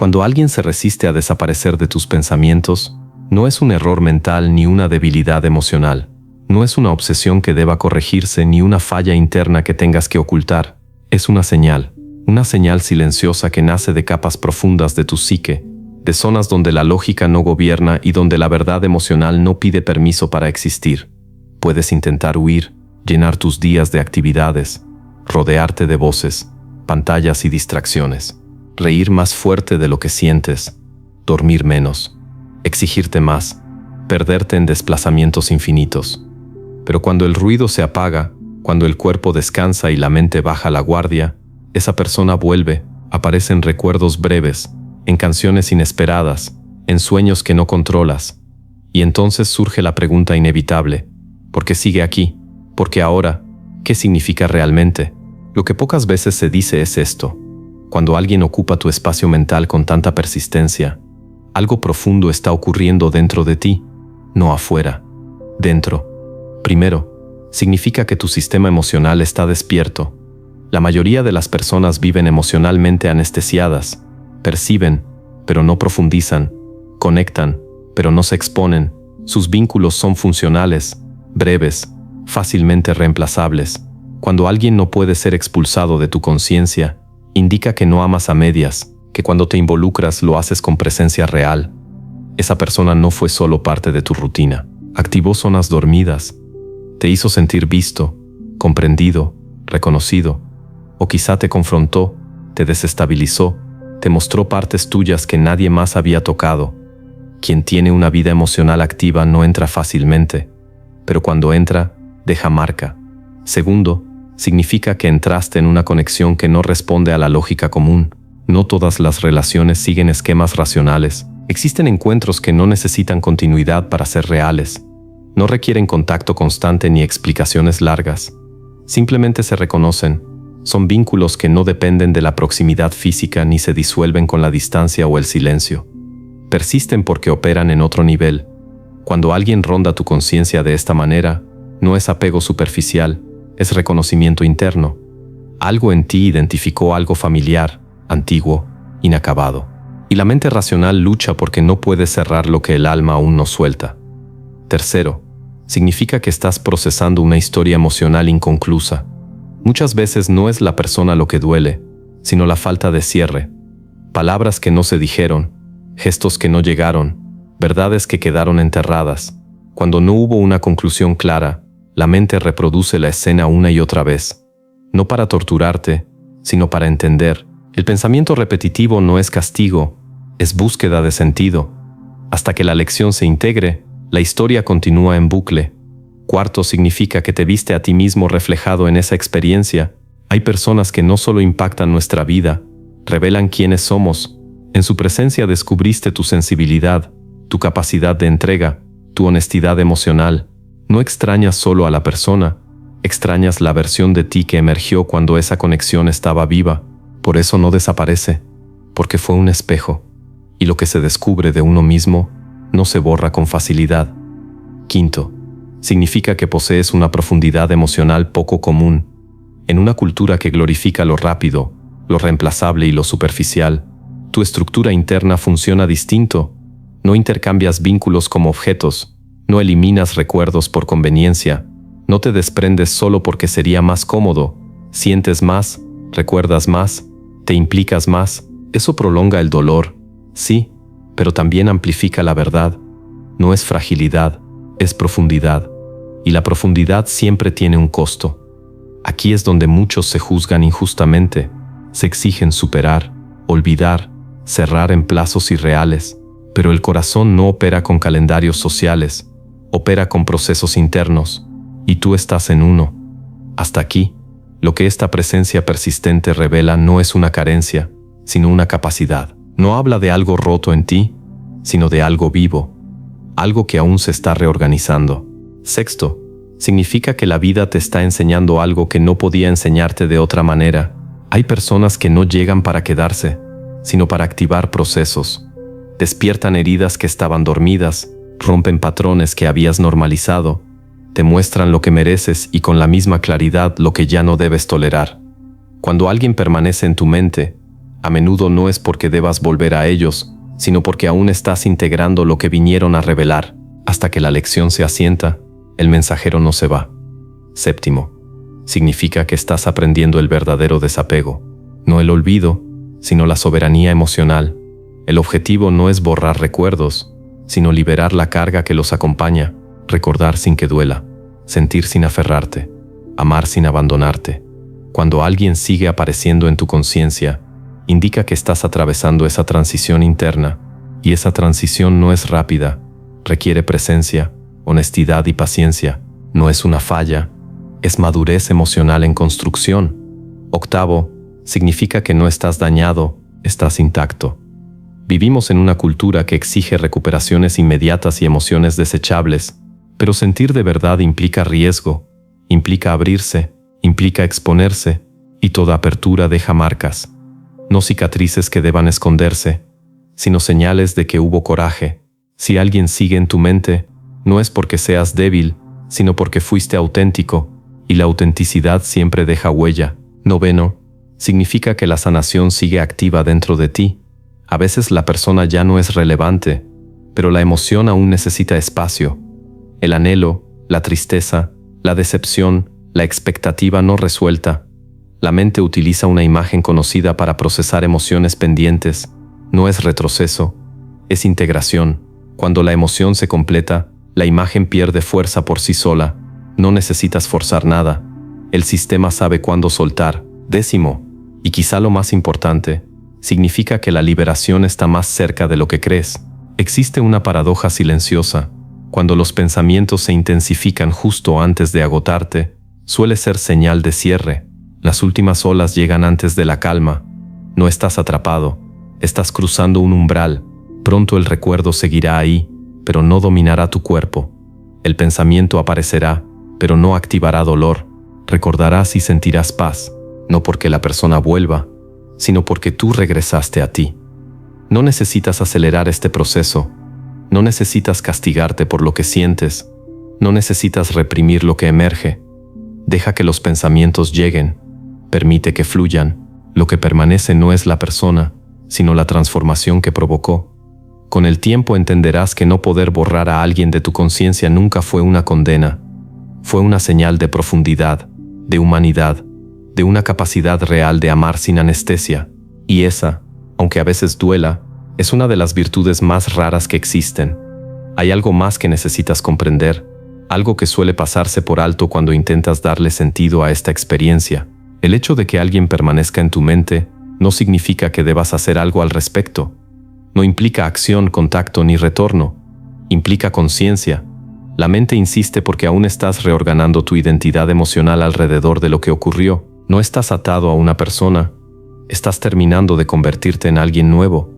Cuando alguien se resiste a desaparecer de tus pensamientos, no es un error mental ni una debilidad emocional. No es una obsesión que deba corregirse ni una falla interna que tengas que ocultar. Es una señal silenciosa que nace de capas profundas de tu psique, de zonas donde la lógica no gobierna y donde la verdad emocional no pide permiso para existir. Puedes intentar huir, llenar tus días de actividades, rodearte de voces, pantallas y distracciones, reír más fuerte de lo que sientes, dormir menos, exigirte más, perderte en desplazamientos infinitos. Pero cuando el ruido se apaga, cuando el cuerpo descansa y la mente baja la guardia, esa persona vuelve, aparece en recuerdos breves, en canciones inesperadas, en sueños que no controlas. Y entonces surge la pregunta inevitable: ¿por qué sigue aquí? ¿Por qué ahora? ¿Qué significa realmente? Lo que pocas veces se dice es esto: cuando alguien ocupa tu espacio mental con tanta persistencia, algo profundo está ocurriendo dentro de ti, no afuera, dentro. Primero, significa que tu sistema emocional está despierto. La mayoría de las personas viven emocionalmente anestesiadas, perciben, pero no profundizan, conectan, pero no se exponen. Sus vínculos son funcionales, breves, fácilmente reemplazables. Cuando alguien no puede ser expulsado de tu conciencia, indica que no amas a medias, que cuando te involucras lo haces con presencia real. Esa persona no fue solo parte de tu rutina, activó zonas dormidas, te hizo sentir visto, comprendido, reconocido, o quizá te confrontó, te desestabilizó, te mostró partes tuyas que nadie más había tocado. Quien tiene una vida emocional activa no entra fácilmente, pero cuando entra, deja marca. Segundo, significa que entraste en una conexión que no responde a la lógica común. No todas las relaciones siguen esquemas racionales. Existen encuentros que no necesitan continuidad para ser reales. No requieren contacto constante ni explicaciones largas. Simplemente se reconocen. Son vínculos que no dependen de la proximidad física ni se disuelven con la distancia o el silencio. Persisten porque operan en otro nivel. Cuando alguien ronda tu conciencia de esta manera, no es apego superficial, es reconocimiento interno. Algo en ti identificó algo familiar, antiguo, inacabado. Y la mente racional lucha porque no puede cerrar lo que el alma aún no suelta. Tercero, significa que estás procesando una historia emocional inconclusa. Muchas veces no es la persona lo que duele, sino la falta de cierre. Palabras que no se dijeron, gestos que no llegaron, verdades que quedaron enterradas. Cuando no hubo una conclusión clara, la mente reproduce la escena una y otra vez. No para torturarte, sino para entender. El pensamiento repetitivo no es castigo, es búsqueda de sentido. Hasta que la lección se integre, la historia continúa en bucle. Cuarto, significa que te viste a ti mismo reflejado en esa experiencia. Hay personas que no solo impactan nuestra vida, revelan quiénes somos. En su presencia descubriste tu sensibilidad, tu capacidad de entrega, tu honestidad emocional. No extrañas solo a la persona, extrañas la versión de ti que emergió cuando esa conexión estaba viva. Por eso no desaparece, porque fue un espejo. Y lo que se descubre de uno mismo no se borra con facilidad. Quinto, significa que posees una profundidad emocional poco común. En una cultura que glorifica lo rápido, lo reemplazable y lo superficial, tu estructura interna funciona distinto. No intercambias vínculos como objetos, no eliminas recuerdos por conveniencia, no te desprendes solo porque sería más cómodo, sientes más, recuerdas más, te implicas más. Eso prolonga el dolor, sí, pero también amplifica la verdad. No es fragilidad, es profundidad. Y la profundidad siempre tiene un costo. Aquí es donde muchos se juzgan injustamente, se exigen superar, olvidar, cerrar en plazos irreales. Pero el corazón no opera con calendarios sociales, opera con procesos internos, y tú estás en uno. Hasta aquí, lo que esta presencia persistente revela no es una carencia, sino una capacidad. No habla de algo roto en ti, sino de algo vivo, algo que aún se está reorganizando. Sexto, significa que la vida te está enseñando algo que no podía enseñarte de otra manera. Hay personas que no llegan para quedarse, sino para activar procesos. Despiertan heridas que estaban dormidas, rompen patrones que habías normalizado, te muestran lo que mereces y con la misma claridad lo que ya no debes tolerar. Cuando alguien permanece en tu mente, A menudo no es porque debas volver a ellos, sino porque aún estás integrando lo que vinieron a revelar. Hasta que la lección se asienta, el mensajero no se va. Séptimo, significa que estás aprendiendo el verdadero desapego. No el olvido, sino la soberanía emocional. El objetivo no es borrar recuerdos, sino liberar la carga que los acompaña, recordar sin que duela, sentir sin aferrarte, amar sin abandonarte. Cuando alguien sigue apareciendo en tu conciencia, indica que estás atravesando esa transición interna, y esa transición no es rápida, requiere presencia, honestidad y paciencia. No es una falla, es madurez emocional en construcción. Octavo, significa que no estás dañado, estás intacto. Vivimos en una cultura que exige recuperaciones inmediatas y emociones desechables, pero sentir de verdad implica riesgo, implica abrirse, implica exponerse, y toda apertura deja marcas. No cicatrices que deban esconderse, sino señales de que hubo coraje. Si alguien sigue en tu mente, no es porque seas débil, sino porque fuiste auténtico, y la autenticidad siempre deja huella. Noveno, significa que la sanación sigue activa dentro de ti. A veces la persona ya no es relevante, pero la emoción aún necesita espacio. El anhelo, la tristeza, la decepción, la expectativa no resuelta. La mente utiliza una imagen conocida para procesar emociones pendientes. No es retroceso, es integración. Cuando la emoción se completa, la imagen pierde fuerza por sí sola. No necesitas forzar nada. El sistema sabe cuándo soltar. Décimo, y quizá lo más importante, significa que la liberación está más cerca de lo que crees. Existe una paradoja silenciosa. Cuando los pensamientos se intensifican justo antes de agotarte, suele ser señal de cierre. Las últimas olas llegan antes de la calma. No estás atrapado, estás cruzando un umbral. Pronto el recuerdo seguirá ahí, pero no dominará tu cuerpo. El pensamiento aparecerá, pero no activará dolor. Recordarás y sentirás paz, no porque la persona vuelva, sino porque tú regresaste a ti. No necesitas acelerar este proceso. No necesitas castigarte por lo que sientes. No necesitas reprimir lo que emerge. Deja que los pensamientos lleguen. Permite que fluyan. Lo que permanece no es la persona, sino la transformación que provocó. Con el tiempo entenderás que no poder borrar a alguien de tu conciencia nunca fue una condena. Fue una señal de profundidad, de humanidad, de una capacidad real de amar sin anestesia. Y esa, aunque a veces duela, es una de las virtudes más raras que existen. Hay algo más que necesitas comprender, algo que suele pasarse por alto cuando intentas darle sentido a esta experiencia. El hecho de que alguien permanezca en tu mente no significa que debas hacer algo al respecto. No implica acción, contacto ni retorno. Implica conciencia. La mente insiste porque aún estás reorganizando tu identidad emocional alrededor de lo que ocurrió. No estás atado a una persona. Estás terminando de convertirte en alguien nuevo.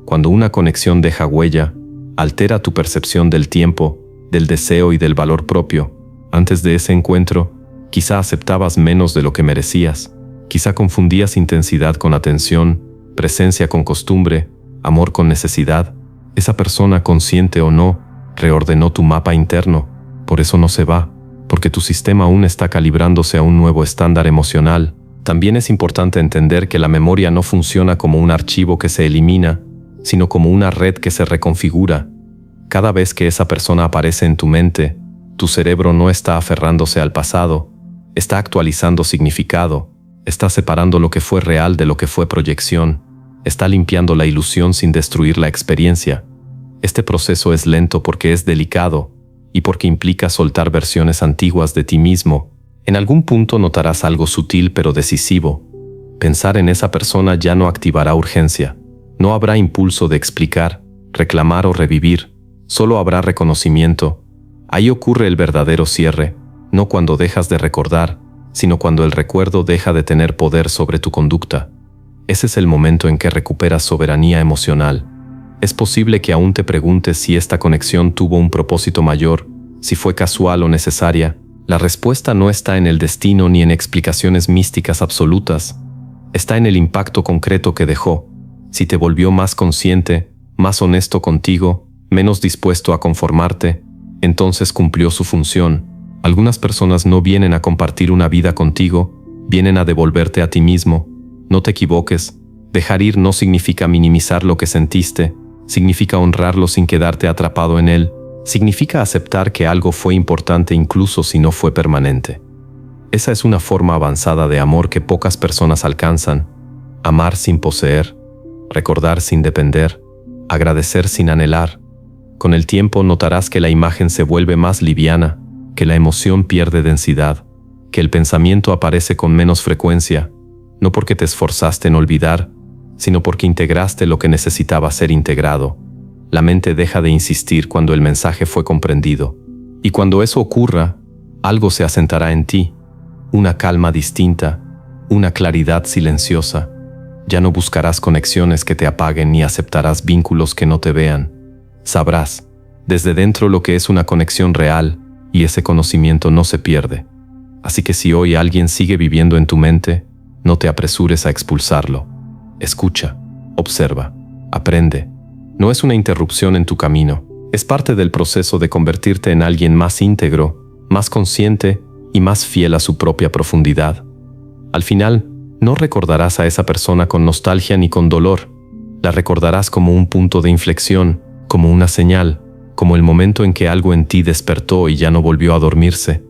Cuando una conexión deja huella, altera tu percepción del tiempo, del deseo y del valor propio. Antes de ese encuentro, quizá aceptabas menos de lo que merecías. Quizá confundías intensidad con atención, presencia con costumbre, amor con necesidad. Esa persona, consciente o no, reordenó tu mapa interno. Por eso no se va, porque tu sistema aún está calibrándose a un nuevo estándar emocional. También es importante entender que la memoria no funciona como un archivo que se elimina, sino como una red que se reconfigura. Cada vez que esa persona aparece en tu mente, tu cerebro no está aferrándose al pasado, está actualizando significado, está separando lo que fue real de lo que fue proyección, está limpiando la ilusión sin destruir la experiencia. Este proceso es lento porque es delicado y porque implica soltar versiones antiguas de ti mismo. En algún punto notarás algo sutil pero decisivo. Pensar en esa persona ya no activará urgencia. No habrá impulso de explicar, reclamar o revivir. Solo habrá reconocimiento. Ahí ocurre el verdadero cierre, no cuando dejas de recordar, sino cuando el recuerdo deja de tener poder sobre tu conducta. Ese es el momento en que recuperas soberanía emocional. Es posible que aún te preguntes si esta conexión tuvo un propósito mayor, si fue casual o necesaria. La respuesta no está en el destino ni en explicaciones místicas absolutas. Está en el impacto concreto que dejó. Si te volvió más consciente, más honesto contigo, menos dispuesto a conformarte, entonces cumplió su función. Algunas personas no vienen a compartir una vida contigo, vienen a devolverte a ti mismo. No te equivoques, Dejar ir no significa minimizar lo que sentiste, significa honrarlo sin quedarte atrapado en él, significa aceptar que algo fue importante incluso si no fue permanente. Esa es una forma avanzada de amor que pocas personas alcanzan. Amar sin poseer, recordar sin depender, agradecer sin anhelar. Con el tiempo notarás que la imagen se vuelve más liviana, que la emoción pierde densidad, que el pensamiento aparece con menos frecuencia, no porque te esforzaste en olvidar, sino porque integraste lo que necesitaba ser integrado. La mente deja de insistir cuando el mensaje fue comprendido. Y cuando eso ocurra, algo se asentará en ti, una calma distinta, una claridad silenciosa. Ya no buscarás conexiones que te apaguen ni aceptarás vínculos que no te vean. Sabrás, desde dentro, lo que es una conexión real, y ese conocimiento no se pierde. Así que si hoy alguien sigue viviendo en tu mente, no te apresures a expulsarlo. Escucha, observa, aprende. No es una interrupción en tu camino, es parte del proceso de convertirte en alguien más íntegro, más consciente y más fiel a su propia profundidad. Al final, no recordarás a esa persona con nostalgia ni con dolor. La recordarás como un punto de inflexión, como una señal, como el momento en que algo en ti despertó y ya no volvió a dormirse.